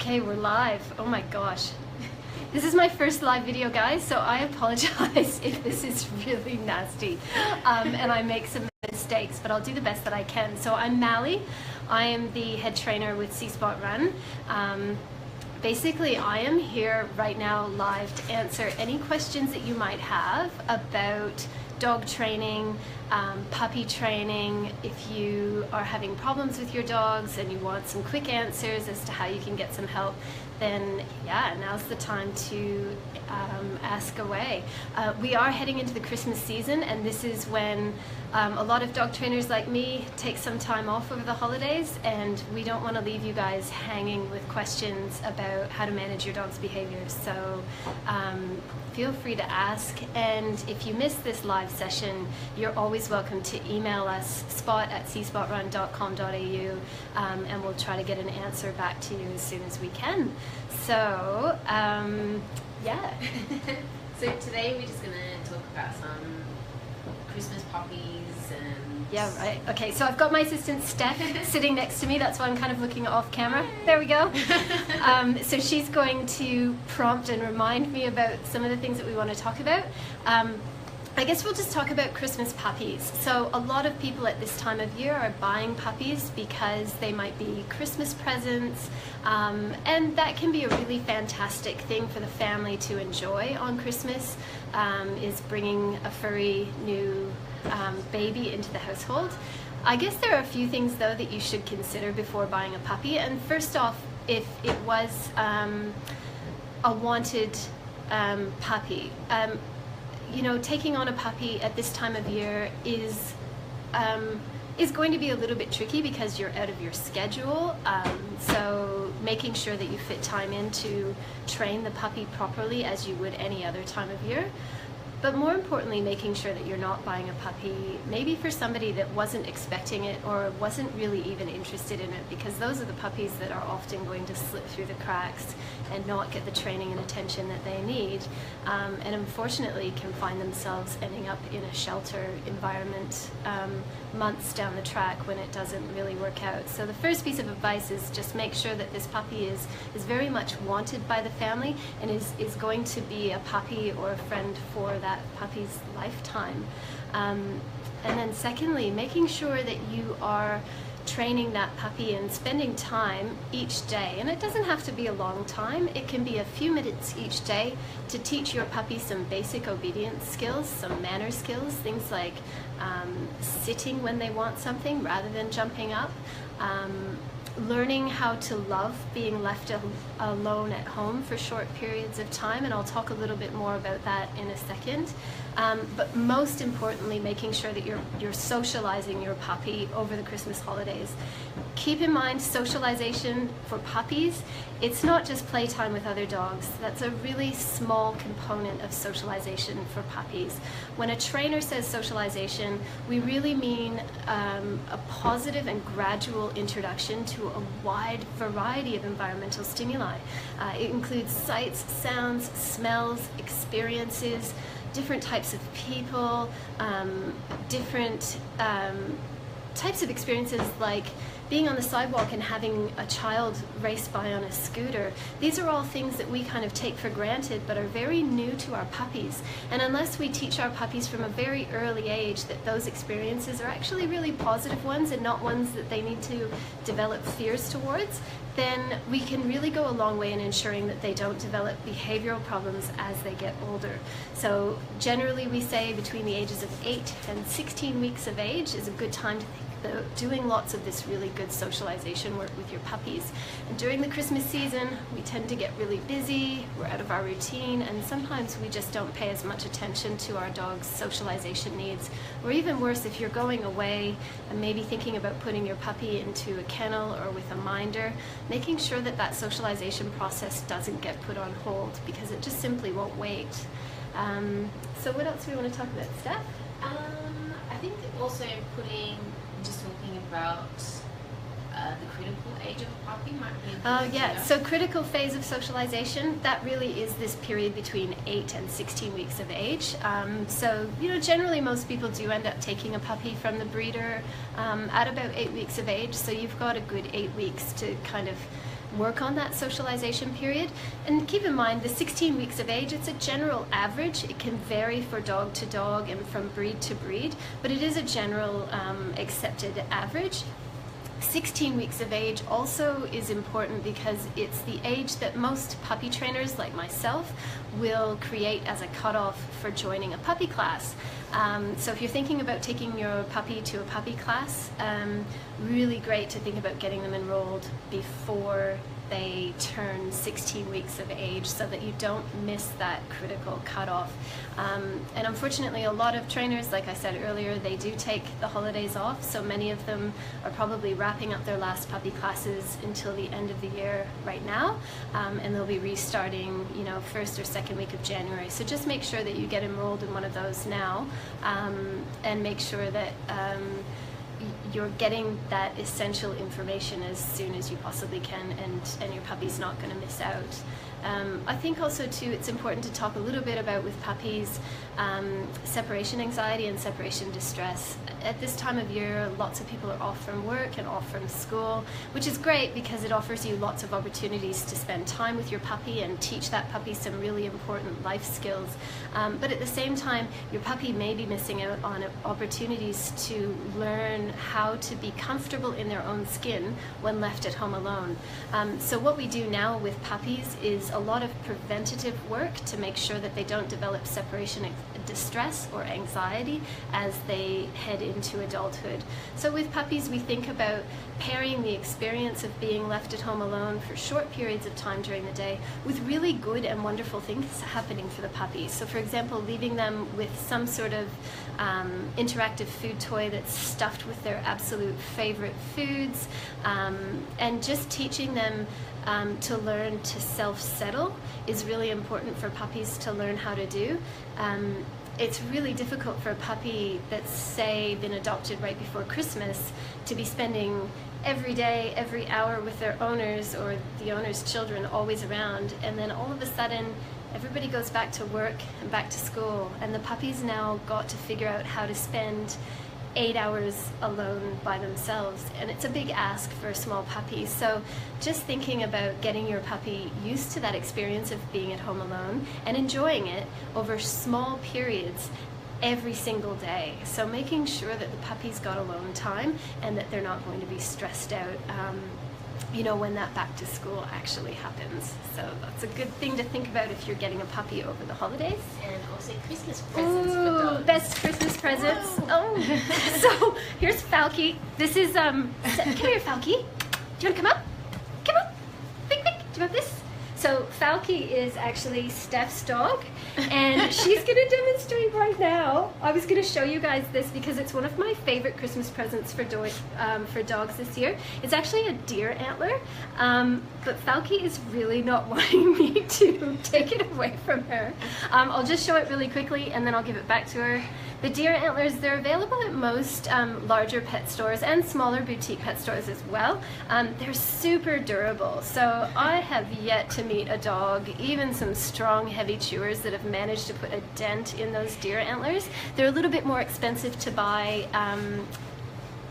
Okay, we're live. Oh my gosh. This is my first live video, guys, so I apologize if this is really nasty and I make some mistakes, but I'll do the best that I can. So I'm Mally. I am the head trainer with C-Spot Run. Basically, I am here right now live to answer any questions that you might have about dog training, puppy training. If you are having problems with your dogs and you want some quick answers as to how you can get some help, then yeah, now's the time to ask away. We are heading into the Christmas season, and this is when a lot of dog trainers like me take some time off over the holidays, and we don't want to leave you guys hanging with questions about how to manage your dog's behaviors. So feel free to ask, and if you miss this live session, you're always welcome to email us, spot@cspotrun.com.au, and we'll try to get an answer back to you as soon as we can. So yeah. So today we're just going to talk about some Christmas puppies and... Yeah, right. Okay, so I've got my assistant Steph sitting next to me. That's why I'm kind of looking off camera. There we go. So she's going to prompt and remind me about some of the things that we want to talk about. I guess we'll just talk about Christmas puppies. So a lot of people at this time of year are buying puppies because they might be Christmas presents, and that can be a really fantastic thing for the family to enjoy on Christmas, is bringing a furry new baby into the household. I guess there are a few things though that you should consider before buying a puppy. And first off, if it was a wanted puppy, you know, taking on a puppy at this time of year is going to be a little bit tricky because you're out of your schedule. So making sure that you fit time in to train the puppy properly as you would any other time of year. But more importantly, making sure that you're not buying a puppy maybe for somebody that wasn't expecting it or wasn't really even interested in it, because those are the puppies that are often going to slip through the cracks and not get the training and attention that they need, and unfortunately can find themselves ending up in a shelter environment months down the track when it doesn't really work out. So the first piece of advice is just make sure that this puppy is very much wanted by the family and is going to be a puppy or a friend for that puppy's lifetime. And then secondly, making sure that you are training that puppy and spending time each day, and it doesn't have to be a long time, it can be a few minutes each day, to teach your puppy some basic obedience skills, some manner skills, things like sitting when they want something rather than jumping up, learning how to love being left alone at home for short periods of time, and I'll talk a little bit more about that in a second. But most importantly, making sure that you're socializing your puppy over the Christmas holidays. Keep in mind, socialization for puppies, it's not just playtime with other dogs. That's a really small component of socialization for puppies. When a trainer says socialization, we really mean a positive and gradual introduction to a wide variety of environmental stimuli. It includes sights, sounds, smells, experiences, different types of people, different types of experiences like being on the sidewalk and having a child race by on a scooter. These are all things that we kind of take for granted but are very new to our puppies. And unless we teach our puppies from a very early age that those experiences are actually really positive ones and not ones that they need to develop fears towards, then we can really go a long way in ensuring that they don't develop behavioral problems as they get older. So generally we say between the ages of 8 and 16 weeks of age is a good time to think about doing lots of this really good socialization work with your puppies. And during the Christmas season, we tend to get really busy, we're out of our routine, and sometimes we just don't pay as much attention to our dog's socialization needs. Or even worse, if you're going away and maybe thinking about putting your puppy into a kennel or with a minder, making sure that that socialization process doesn't get put on hold, because it just simply won't wait. So what else do we want to talk about, Steph? I think also talking about the critical age of a puppy might be yeah, so critical phase of socialization, that really is this period between 8 and 16 weeks of age. So, you know, generally most people do end up taking a puppy from the breeder at about 8 weeks of age, so you've got a good 8 weeks to kind of work on that socialization period. And keep in mind, the 16 weeks of age, it's a general average. It can vary for dog to dog and from breed to breed, but it is a general accepted average. 16 weeks of age also is important because it's the age that most puppy trainers like myself will create as a cutoff for joining a puppy class. So if you're thinking about taking your puppy to a puppy class, really great to think about getting them enrolled before they turn 16 weeks of age so that you don't miss that critical cutoff. And unfortunately, a lot of trainers, like I said earlier, they do take the holidays off, so many of them are probably wrapping up their last puppy classes until the end of the year right now, and they'll be restarting, you know, first or second week of January. So just make sure that you get enrolled in one of those now, and make sure that you're getting that essential information as soon as you possibly can, and your puppy's not going to miss out. I think also too, it's important to talk a little bit about with puppies separation anxiety and separation distress. At this time of year, lots of people are off from work and off from school, which is great because it offers you lots of opportunities to spend time with your puppy and teach that puppy some really important life skills. But at the same time, your puppy may be missing out on opportunities to learn how to be comfortable in their own skin when left at home alone. So what we do now with puppies is a lot of preventative work to make sure that they don't develop separation distress or anxiety as they head into adulthood. So with puppies, we think about pairing the experience of being left at home alone for short periods of time during the day with really good and wonderful things happening for the puppies. So for example, leaving them with some sort of interactive food toy that's stuffed with their absolute favorite foods, and just teaching them to learn to self-settle is really important for puppies to learn how to do. It's really difficult for a puppy that's, say, been adopted right before Christmas to be spending every day, every hour with their owners or the owner's children always around, and then all of a sudden everybody goes back to work and back to school, and the puppy's now got to figure out how to spend 8 hours alone by themselves, and it's a big ask for a small puppy. So just thinking about getting your puppy used to that experience of being at home alone and enjoying it over small periods every single day. So making sure that the puppy's got alone time and that they're not going to be stressed out you know, when that back to school actually happens. So that's a good thing to think about if you're getting a puppy over the holidays. And also Christmas presents for dogs. Best Christmas presents. Oh. So here's Falky. This is, come here, Falky. Do you want to come up? Come on. Quick, quick. Do you want this? So Falky is actually Steph's dog, and she's going to demonstrate right now. I was going to show you guys this because it's one of my favorite Christmas presents for dogs this year. It's actually a deer antler, but Falky is really not wanting me to take it away from her. I'll just show it really quickly and then I'll give it back to her. The deer antlers, they're available at most larger pet stores and smaller boutique pet stores as well. They're super durable, so I have yet to meet a dog, even some strong heavy chewers, that have managed to put a dent in those deer antlers. They're a little bit more expensive to buy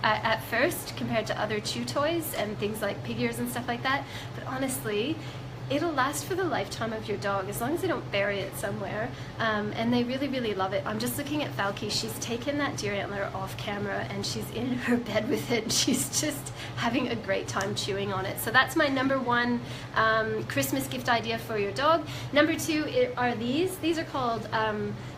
at first compared to other chew toys and things like pig ears and stuff like that, but honestly, it'll last for the lifetime of your dog as long as they don't bury it somewhere, and they really, really love it. I'm just looking at Falky. She's taken that deer antler off camera and she's in her bed with it. She's just having a great time chewing on it. So that's my number one Christmas gift idea for your dog. Number two are these. These are called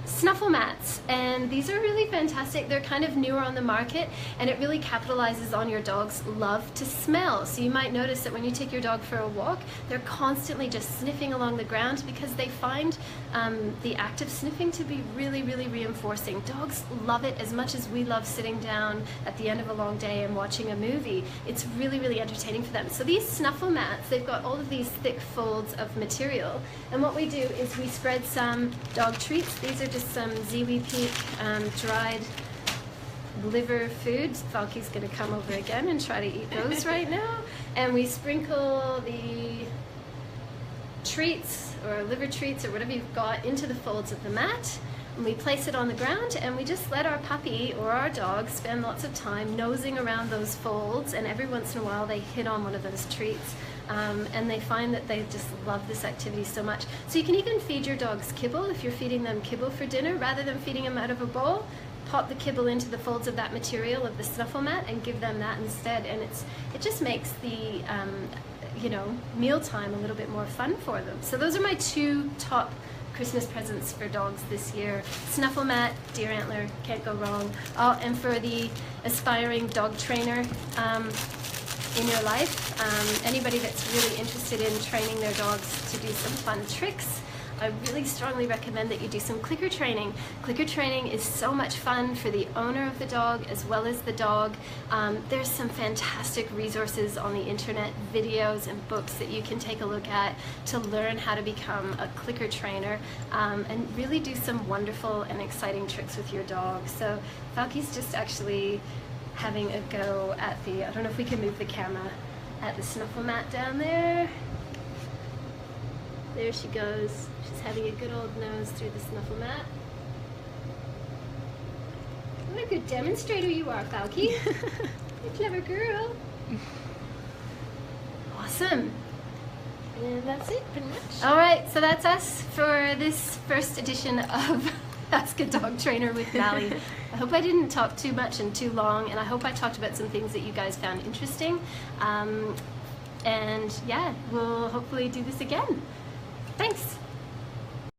snuffle mats, and these are really fantastic. They're kind of newer on the market, and it really capitalizes on your dog's love to smell. So you might notice that when you take your dog for a walk, they're constantly just sniffing along the ground because they find the act of sniffing to be really, really reinforcing. Dogs love it as much as we love sitting down at the end of a long day and watching a movie. It's really, really entertaining for them. So these snuffle mats, they've got all of these thick folds of material, and what we do is we spread some dog treats. These are just some Ziwi Peak dried liver foods. Falky's going to come over again and try to eat those right now. And we sprinkle the treats or liver treats or whatever you've got into the folds of the mat, and we place it on the ground, and we just let our puppy or our dog spend lots of time nosing around those folds, and every once in a while they hit on one of those treats. and they find that they just love this activity so much. So you can even feed your dogs kibble if you're feeding them kibble for dinner. Rather than feeding them out of a bowl, pop the kibble into the folds of that material of the snuffle mat and give them that instead, and it just makes the you know, mealtime a little bit more fun for them. So those are my 2 top Christmas presents for dogs this year. Snuffle mat, deer antler, can't go wrong. Oh, and for the aspiring dog trainer in your life, anybody that's really interested in training their dogs to do some fun tricks, I really strongly recommend that you do some clicker training. Clicker training is so much fun for the owner of the dog as well as the dog. There's some fantastic resources on the internet, videos and books that you can take a look at to learn how to become a clicker trainer and really do some wonderful and exciting tricks with your dog. So Falky's just actually having a go at the, I don't know if we can move the camera, at the snuffle mat down there. There she goes. She's having a good old nose through the snuffle mat. What a good demonstrator you are, Falky. You're a clever girl. Awesome. And that's it, pretty much. All right, so that's us for this first edition of Ask a Dog Trainer with Mally. I hope I didn't talk too much and too long, and I hope I talked about some things that you guys found interesting. And yeah, we'll hopefully do this again. Thanks.